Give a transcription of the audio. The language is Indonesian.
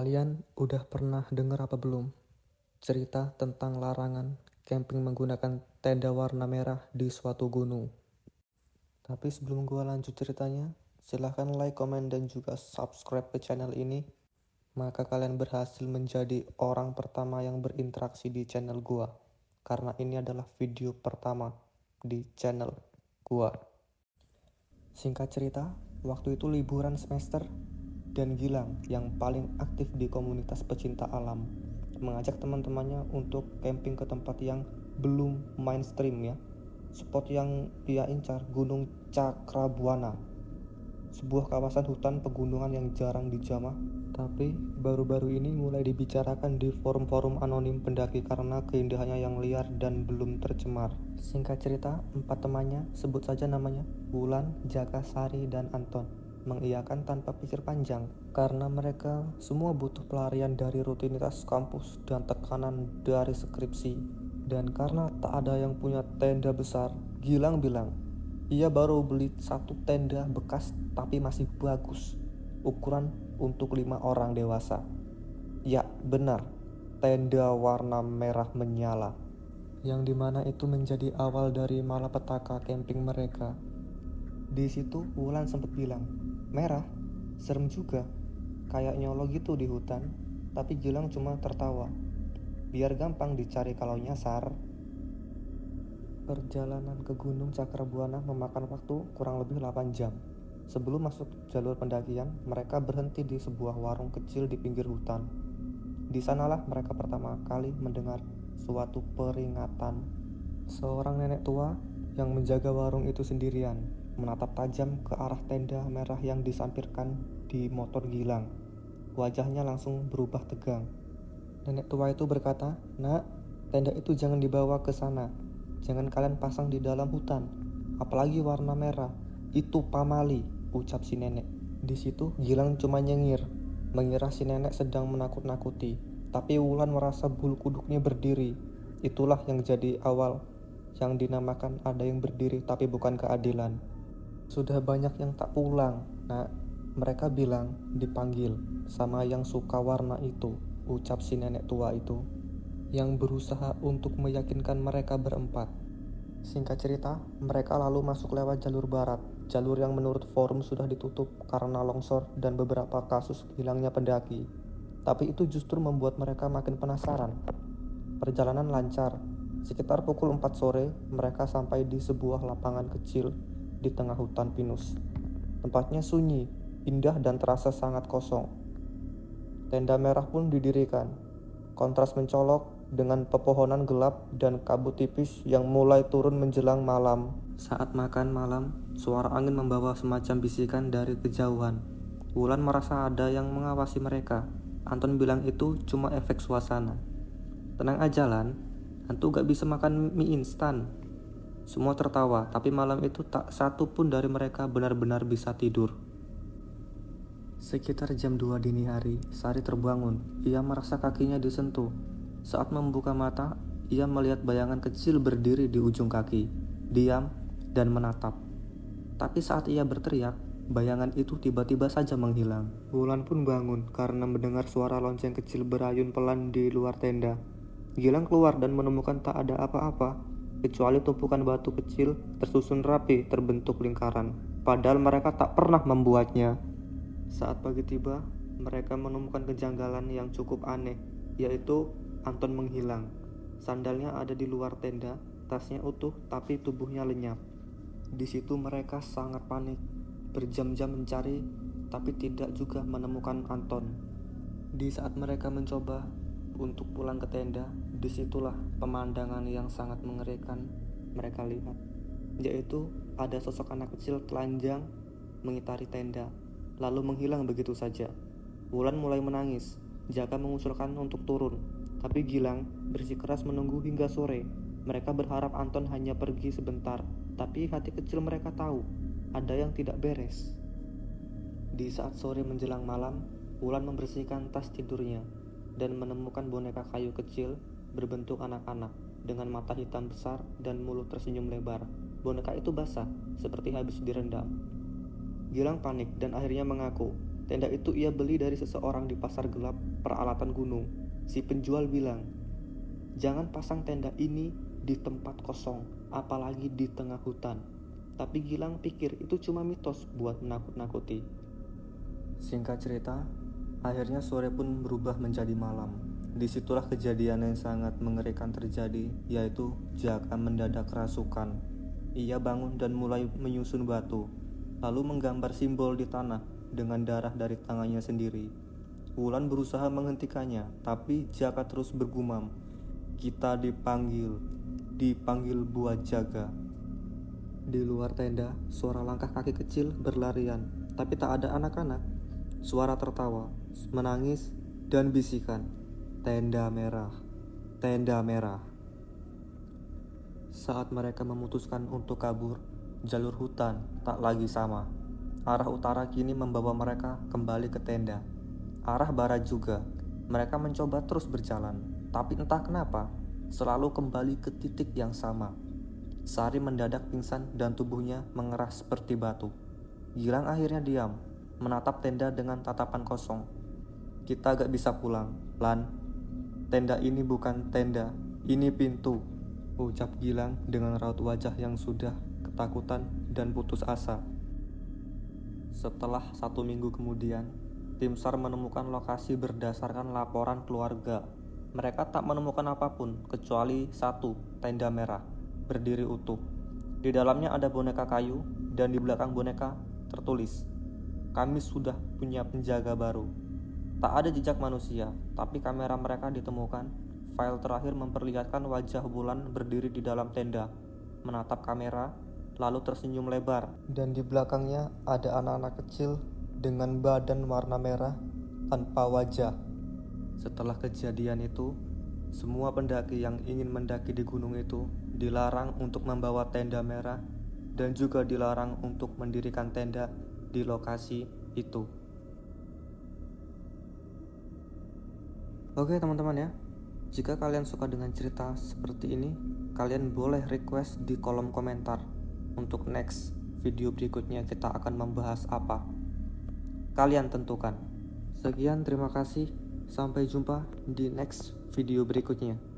Kalian udah pernah dengar apa belum? Cerita tentang larangan camping menggunakan tenda warna merah di suatu gunung. Tapi sebelum gua lanjut ceritanya, silahkan like, komen, dan juga subscribe ke channel ini. Maka kalian berhasil menjadi orang pertama yang berinteraksi di channel gua. Karena ini adalah video pertama di channel gua. Singkat cerita, waktu itu liburan semester dan Gilang yang paling aktif di komunitas pecinta alam mengajak teman-temannya untuk camping ke tempat yang belum mainstream ya. Spot yang dia incar Gunung Cakrabuana, sebuah kawasan hutan pegunungan yang jarang dijamah, tapi baru-baru ini mulai dibicarakan di forum-forum anonim pendaki karena keindahannya yang liar dan belum tercemar. Singkat cerita, 4 temannya, sebut saja namanya Wulan, Jaka, Sari, dan Anton, mengiyakan tanpa pikir panjang karena mereka semua butuh pelarian dari rutinitas kampus dan tekanan dari skripsi. Dan karena tak ada yang punya tenda besar, Gilang bilang ia baru beli satu tenda bekas tapi masih bagus, ukuran untuk 5 orang dewasa. Ya benar, tenda warna merah menyala, yang dimana itu menjadi awal dari malapetaka camping mereka. Di situ Wulan sempat bilang, merah, serem juga, kayak nyolong gitu di hutan. Tapi Gilang cuma tertawa, biar gampang dicari kalau nyasar. Perjalanan ke Gunung Cakrabuana memakan waktu kurang lebih 8 jam. Sebelum masuk jalur pendakian, mereka berhenti di sebuah warung kecil di pinggir hutan. Di sanalah mereka pertama kali mendengar suatu peringatan. Seorang nenek tua yang menjaga warung itu sendirian menatap tajam ke arah tenda merah yang disampirkan di motor Gilang. Wajahnya langsung berubah tegang. Nenek tua itu berkata, "Nak, tenda itu jangan dibawa ke sana. Jangan kalian pasang di dalam hutan. Apalagi warna merah. Itu pamali," ucap si nenek. Di situ Gilang cuma nyengir, mengira si nenek sedang menakut-nakuti. Tapi Wulan merasa bulu kuduknya berdiri. Itulah yang jadi awal yang dinamakan ada yang berdiri tapi bukan keadilan. Sudah banyak yang tak pulang, Nak. Mereka bilang dipanggil sama yang suka warna itu, ucap si nenek tua itu, yang berusaha untuk meyakinkan mereka berempat. Singkat cerita, mereka lalu masuk lewat jalur barat, jalur yang menurut forum sudah ditutup karena longsor dan beberapa kasus hilangnya pendaki. Tapi itu justru membuat mereka makin penasaran. Perjalanan lancar. Sekitar pukul 4 sore, mereka sampai di sebuah lapangan kecil di tengah hutan pinus. Tempatnya sunyi, indah dan terasa sangat kosong. Tenda merah pun didirikan. Kontras mencolok dengan pepohonan gelap dan kabut tipis yang mulai turun menjelang malam. Saat makan malam, suara angin membawa semacam bisikan dari kejauhan. Wulan merasa ada yang mengawasi mereka. Anton bilang itu cuma efek suasana. Tenang aja Lan, Antu gak bisa makan mie instan. Semua tertawa, tapi malam itu tak satu pun dari mereka benar-benar bisa tidur. Sekitar jam 2 dini hari, Sari terbangun. Ia merasa kakinya disentuh. Saat membuka mata, ia melihat bayangan kecil berdiri di ujung kaki, diam dan menatap. Tapi saat ia berteriak, bayangan itu tiba-tiba saja menghilang. Wulan pun bangun karena mendengar suara lonceng kecil berayun pelan di luar tenda. Gilang keluar dan menemukan tak ada apa-apa, kecuali tumpukan batu kecil tersusun rapi terbentuk lingkaran, padahal mereka tak pernah membuatnya. Saat pagi tiba, mereka menemukan kejanggalan yang cukup aneh, yaitu Anton menghilang. Sandalnya ada di luar tenda, tasnya utuh tapi tubuhnya lenyap. Di situ mereka sangat panik, berjam-jam mencari tapi tidak juga menemukan Anton. Di saat mereka mencoba untuk pulang ke tenda, disitulah pemandangan yang sangat mengerikan mereka lihat, yaitu ada sosok anak kecil telanjang mengitari tenda, lalu menghilang begitu saja. Wulan mulai menangis. Jaka mengusulkan untuk turun, tapi Gilang bersikeras menunggu hingga sore. Mereka berharap Anton hanya pergi sebentar, tapi hati kecil mereka tahu ada yang tidak beres. Di saat sore menjelang malam, Wulan membersihkan tas tidurnya dan menemukan boneka kayu kecil berbentuk anak-anak dengan mata hitam besar dan mulut tersenyum lebar. Boneka itu basah, seperti habis direndam. Gilang panik dan akhirnya mengaku tenda itu ia beli dari seseorang di pasar gelap peralatan gunung. Si penjual bilang, "Jangan pasang tenda ini di tempat kosong, apalagi di tengah hutan." Tapi Gilang pikir itu cuma mitos buat menakut-nakuti. Singkat cerita, akhirnya sore pun berubah menjadi malam. Disitulah kejadian yang sangat mengerikan terjadi, yaitu Jaka mendadak kerasukan. Ia bangun dan mulai menyusun batu, lalu menggambar simbol di tanah dengan darah dari tangannya sendiri. Wulan berusaha menghentikannya, tapi Jaka terus bergumam, "Kita dipanggil buat jaga." Di luar tenda, suara langkah kaki kecil berlarian, tapi tak ada anak-anak. Suara tertawa, menangis, dan bisikan, "Tenda merah, tenda merah." Saat mereka memutuskan untuk kabur, jalur hutan tak lagi sama. Arah utara kini membawa mereka kembali ke tenda. Arah barat juga. Mereka mencoba terus berjalan, tapi entah kenapa selalu kembali ke titik yang sama. Sari mendadak pingsan dan tubuhnya mengerah seperti batu. Gilang akhirnya diam, menatap tenda dengan tatapan kosong. "Kita gak bisa pulang, Lan. Tenda ini bukan tenda, ini pintu," ucap Gilang dengan raut wajah yang sudah ketakutan dan putus asa. Setelah 1 minggu kemudian, tim SAR menemukan lokasi berdasarkan laporan keluarga. Mereka tak menemukan apapun kecuali satu tenda merah, berdiri utuh. Di dalamnya ada boneka kayu dan di belakang boneka tertulis, "Kami sudah punya penjaga baru." Tak ada jejak manusia, tapi kamera mereka ditemukan. File terakhir memperlihatkan wajah Wulan berdiri di dalam tenda, menatap kamera, lalu tersenyum lebar. Dan di belakangnya ada anak-anak kecil dengan badan warna merah tanpa wajah. Setelah kejadian itu, semua pendaki yang ingin mendaki di gunung itu dilarang untuk membawa tenda merah dan juga dilarang untuk mendirikan tenda di lokasi itu. Oke teman-teman ya, jika kalian suka dengan cerita seperti ini, kalian boleh request di kolom komentar untuk next video berikutnya kita akan membahas apa. Kalian tentukan. Sekian, terima kasih. Sampai jumpa di next video berikutnya.